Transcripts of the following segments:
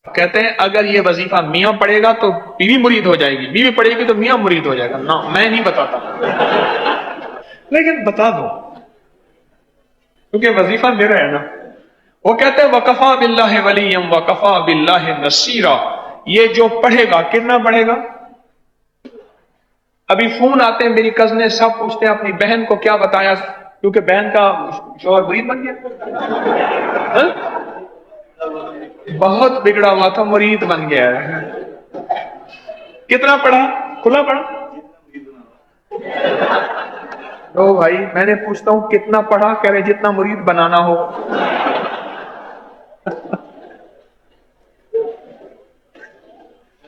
کہتے ہیں اگر یہ وظیفہ میاں پڑھے گا تو بیوی مرید ہو جائے گی، بیوی پڑھے گی تو میاں مرید ہو جائے گا. نہ میں نہیں بتاتا، لیکن بتا دو کیونکہ وظیفہ میرا ہے نا. وہ کہتے ہیں وَكَفَى بِاللَّهِ وَلِيًّا وَكَفَى بِاللَّهِ نَصِيرًا. یہ جو پڑھے گا کتنا پڑھے گا؟ ابھی فون آتے ہیں میری کزنیں سب پوچھتے ہیں اپنی بہن کو کیا بتایا، کیونکہ بہن کا شوہر مرید بن گیا. ہاں؟ بہت بگڑا ہوا تھا، مرید بن گیا ہے. کتنا پڑھا؟ کھلا پڑھا؟ او بھائی میں نے پوچھتا ہوں کتنا پڑھا، کہہ رہے جتنا مرید بنانا ہو.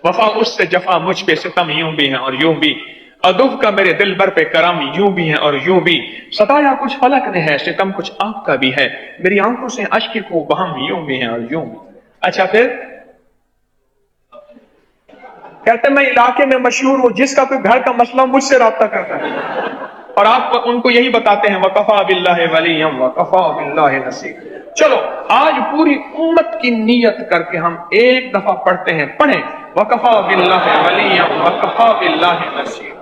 وفا اس سے جفا مجھ پہ ستم یوں بھی ہیں اور یوں بھی، ادب کا میرے دل بر پہ کرم یوں بھی ہیں اور یوں بھی، ستایا کچھ فلک نے ہے ستم کچھ آپ کا بھی ہے، میری آنکھوں سے اشک کو بہم یوں بھی ہیں اور یوں بھی. اچھا پھر کہتے ہیں میں علاقے میں مشہور ہوں، جس کا کوئی گھر کا مسئلہ مجھ سے رابطہ کرتا ہے، اور آپ ان کو یہی بتاتے ہیں وَقَفَى بِاللَّهِ وَلِيًّا وَقَفَى بِاللَّهِ نَصِيرًا. چلو آج پوری امت کی نیت کر کے ہم ایک دفعہ پڑھتے ہیں، پڑھیں وَقَفَى بِاللَّهِ وَلِيًّا وَقَفَى بِاللَّهِ نَصِيرًا.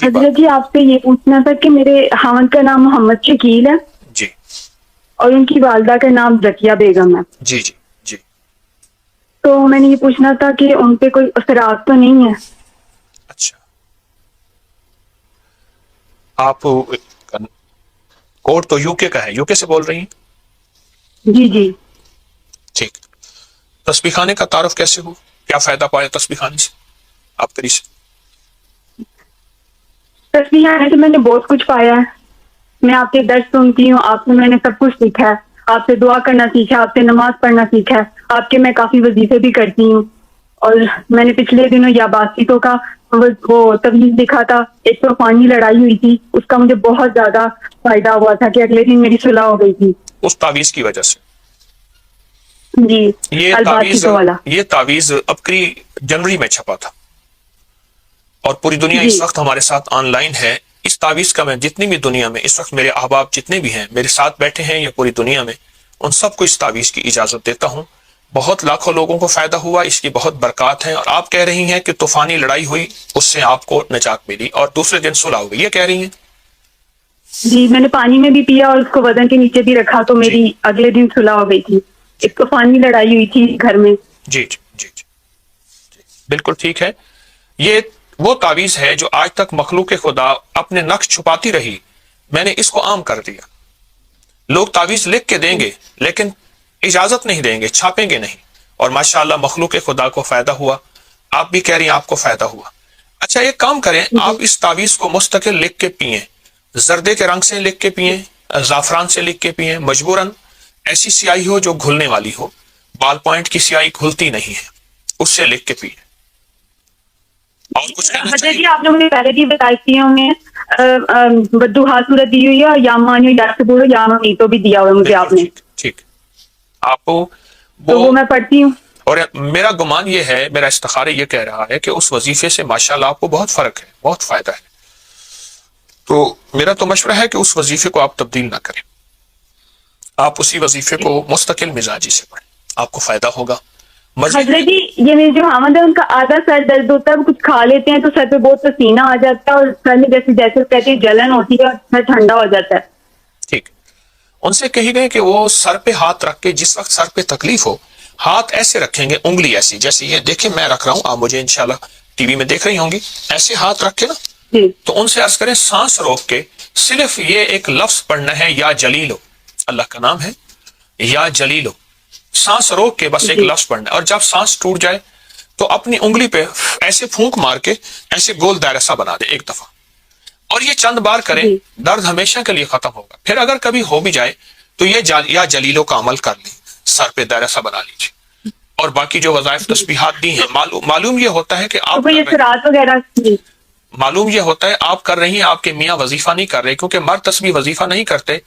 حضرت جی آپ سے یہ پوچھنا تھا کہ میرے خاوند کا نام محمد شکیل ہے جی اور ان کی والدہ کا نام زکیہ بیگم ہے. جی جی جی. تو میں نے یہ پوچھنا تھا کہ ان پہ کوئی اثرات تو نہیں ہے؟ اچھا آپ کوڈ تو یو کے کا ہے، یو کے سے بول رہی ہیں؟ جی جی. ٹھیک. تسبیح خانے کا تعارف کیسے ہو؟ کیا فائدہ پایا تسبیح خانے سے آپ کری سے؟ تصویر آنے سے میں نے بہت کچھ پایا ہے. میں آپ کے درس سنتی ہوں، آپ سے میں نے سب کچھ سیکھا ہے، آپ سے دعا کرنا سیکھا، آپ سے نماز پڑھنا سیکھا ہے، آپ کے میں کافی وظیفے بھی کرتی ہوں. اور میں نے پچھلے دنوں یا باسطوں کا وہ تبلیغ دیکھا تھا، ایک طوفانی لڑائی ہوئی تھی، اس کا مجھے بہت زیادہ فائدہ ہوا تھا کہ اگلے دن میری صلح ہو گئی تھی اس تعویذ کی وجہ سے. جی. الباسطوں والا یہ تعویذ ابکری جنوری میں چھپا تھا اور پوری دنیا جی اس وقت ہمارے ساتھ آن لائن ہے. اس تعویذ کا میں جتنی بھی دنیا میں اس وقت میرے احباب جتنے بھی ہیں میرے ساتھ بیٹھے ہیں یا پوری دنیا میں، ان سب کو اس تعویذ کی اجازت دیتا ہوں. بہت لاکھوں لوگوں کو فائدہ ہوا، اس کی بہت برکات ہیں. اور آپ کہہ رہی ہیں کہ طوفانی لڑائی ہوئی اس سے آپ کو نجات ملی اور دوسرے دن صلح ہو گئی، یہ کہہ رہی ہیں؟ جی. میں نے پانی میں بھی پیا اور اس کو بدن کے نیچے بھی رکھا تو جی میری اگلے دن صلح ہو گئی تھی. جی ایک طوفانی لڑائی ہوئی تھی گھر میں. جی جی جی جی بالکل ٹھیک ہے. یہ وہ تعویذ ہے جو آج تک مخلوق خدا اپنے نقش چھپاتی رہی، میں نے اس کو عام کر دیا. لوگ تعویذ لکھ کے دیں گے لیکن اجازت نہیں دیں گے، چھاپیں گے نہیں، اور ماشاءاللہ مخلوق خدا کو فائدہ ہوا. آپ بھی کہہ رہی ہیں آپ کو فائدہ ہوا. اچھا ایک کام کریں، آپ اس تعویذ کو مستقل لکھ کے پئیں، زردے کے رنگ سے لکھ کے پئیں، زعفران سے لکھ کے پئیں، مجبوراً ایسی سیاہی ہو جو گھلنے والی ہو. بال پوائنٹ کی سیاہی گھلتی نہیں ہے، اس سے لکھ کے پئیں. اور کچھ کہنا حضرت چاہیے؟ جی آپ نے مجھے پہلے بھی بتائی تھی، ہوں میں بدوہا صورت دی ہوئی ہے، یا مانو یا سبور یا مانیتو بھی دیا ہوا ہے مجھے آپ بالکل نے، ٹھیک ٹھیک. آپ تو وہ میں پڑھتی ہوں. اور میرا گمان یہ ہے، میرا استخارہ یہ کہہ رہا ہے کہ اس وظیفے سے ماشاءاللہ آپ کو بہت فرق ہے، بہت فائدہ ہے. تو میرا تو مشورہ ہے کہ اس وظیفے کو آپ تبدیل نہ کریں، آپ اسی وظیفے کو مستقل مزاجی سے پڑھیں، آپ کو فائدہ ہوگا. حضرت جی یہ میرے جو حامد ہے ان کا آدھا سر درد ہوتا ہے، وہ کچھ کھا لیتے ہیں تو سر پہ بہت پسینہ آ جاتا ہے اور سر میں جیسے جیسے کہتے ہیں جلن ہوتی ہے اور سر ٹھنڈا ہو جاتا ہے. ٹھیک. ان سے کہی گئے کہ وہ سر پہ ہاتھ رکھ کے جس وقت سر پہ تکلیف ہو ہاتھ ایسے رکھیں گے، انگلی ایسی جیسے یہ دیکھیں میں رکھ رہا ہوں، آپ مجھے انشاءاللہ ٹی وی میں دیکھ رہی ہوں گی، ایسے ہاتھ رکھ کے نا، جی تو ان سے عرض کریں سانس روک کے صرف یہ ایک لفظ پڑھنا ہے، یا جلیلو، اللہ کا نام ہے یا جلیلو. سانس روک کے بس ایک جی لفظ پڑھنا ہے، اور جب سانس ٹوٹ جائے تو اپنی انگلی پہ ایسے پھونک مار کے ایسے گول دائرہ سا بنا دے ایک دفعہ، اور یہ چند بار کریں، جی درد ہمیشہ کے لیے ختم ہوگا. پھر اگر کبھی ہو بھی جائے تو یہ یا جلیلوں کا عمل کر لیں، سر پہ دائرہ سا بنا لیجیے. اور باقی جو وظائف تسبیحات دی ہیں، معلوم یہ ہوتا ہے کہ تو آپ کوئی کر رہے ہیں، اثرات وغیرہ؟ جی معلوم یہ ہوتا ہے آپ کر رہی ہیں، آپ کے میاں وظیفہ نہیں کر رہے، کیونکہ مرد تسبیح وظیفہ نہیں کرتے،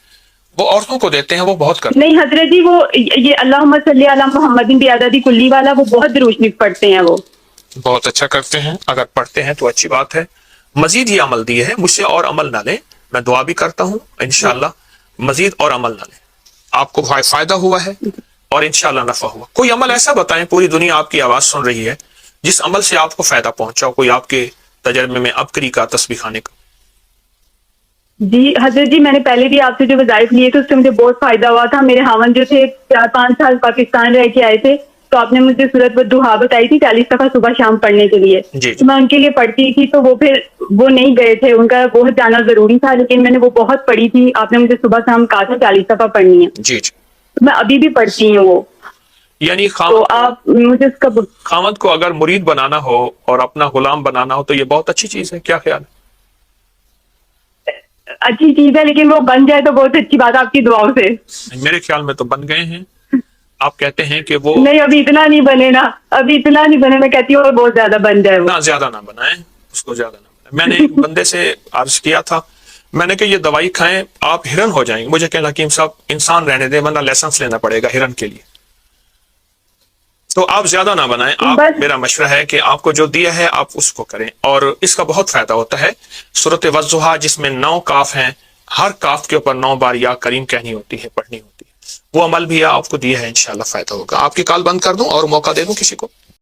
وہ عورتوں کو دیتے ہیں، وہ بہت کرتے نہیں حضرت جی، وہ یہ اللہم صلی علی محمد بعدد کلی والا وہ بہت درود شریف پڑھتے ہیں. وہ ہیں. بہت اچھا کرتے ہیں، اگر پڑھتے ہیں تو اچھی بات ہے. مزید یہ عمل دیے ہے، مجھ سے اور عمل نہ لیں، میں دعا بھی کرتا ہوں انشاءاللہ مزید اور عمل نہ لیں. آپ کو فائدہ ہوا ہے، اور انشاءاللہ نفع ہوا. کوئی عمل ایسا بتائیں، پوری دنیا آپ کی آواز سن رہی ہے، جس عمل سے آپ کو فائدہ پہنچا ہو، کوئی آپ کے تجربے میں ابکری کا، تسبیح خانے کا. جی حضرت جی، میں نے پہلے بھی آپ سے جو وظائف لیے تھے اس سے مجھے بہت فائدہ ہوا تھا. میرے خاوند جو تھے 4-5 سال پاکستان رہ کے آئے تھے، تو آپ نے مجھے سورۃ والضحیٰ بتائی تھی 40 دفعہ صبح شام پڑھنے کے لیے. جی تو میں ان کے لیے پڑھتی تھی، تو وہ نہیں گئے تھے، ان کا بہت جانا ضروری تھا، لیکن میں نے وہ بہت پڑھی تھی. آپ نے مجھے صبح شام کہا تھا 40 دفعہ پڑھنی ہے. جی جی. تو میں ابھی بھی پڑھتی ہوں وہ. یعنی تو آپ مجھے اس کا خاوند کو اگر مرید بنانا ہو اور اپنا غلام بنانا ہو تو یہ بہت اچھی چیز ہے. کیا خیال ہے؟ اچھی چیز ہے، لیکن وہ بن جائے تو بہت اچھی بات ہے آپ کی دعاؤں سے. میرے خیال میں تو بن گئے ہیں. آپ کہتے ہیں کہ وہ نہیں، ابھی اتنا نہیں بنے نا، ابھی اتنا نہیں بنے. میں کہتی ہوں بہت زیادہ بن جائے وہ. نہ زیادہ نہ بنائیں اس کو، زیادہ نہ بنائیں. میں نے ایک بندے سے عرض کیا تھا، میں نے کہ یہ دوائی کھائیں آپ ہرن ہو جائیں گے. مجھے کہنا حکیم صاحب انسان رہنے دیں، ورنہ لائسنس لینا پڑے گا ہرن کے لیے. تو آپ زیادہ نہ بنائیں. آپ بس میرا مشورہ ہے کہ آپ کو جو دیا ہے آپ اس کو کریں، اور اس کا بہت فائدہ ہوتا ہے. سورۃ والضحیٰ جس میں 9 کاف ہیں، ہر کاف کے اوپر 9 بار یا کریم کہنی ہوتی ہے، پڑھنی ہوتی ہے. وہ عمل بھی آپ کو دیا ہے، انشاءاللہ فائدہ ہوگا. آپ کی کال بند کر دوں اور موقع دے دوں کسی کو؟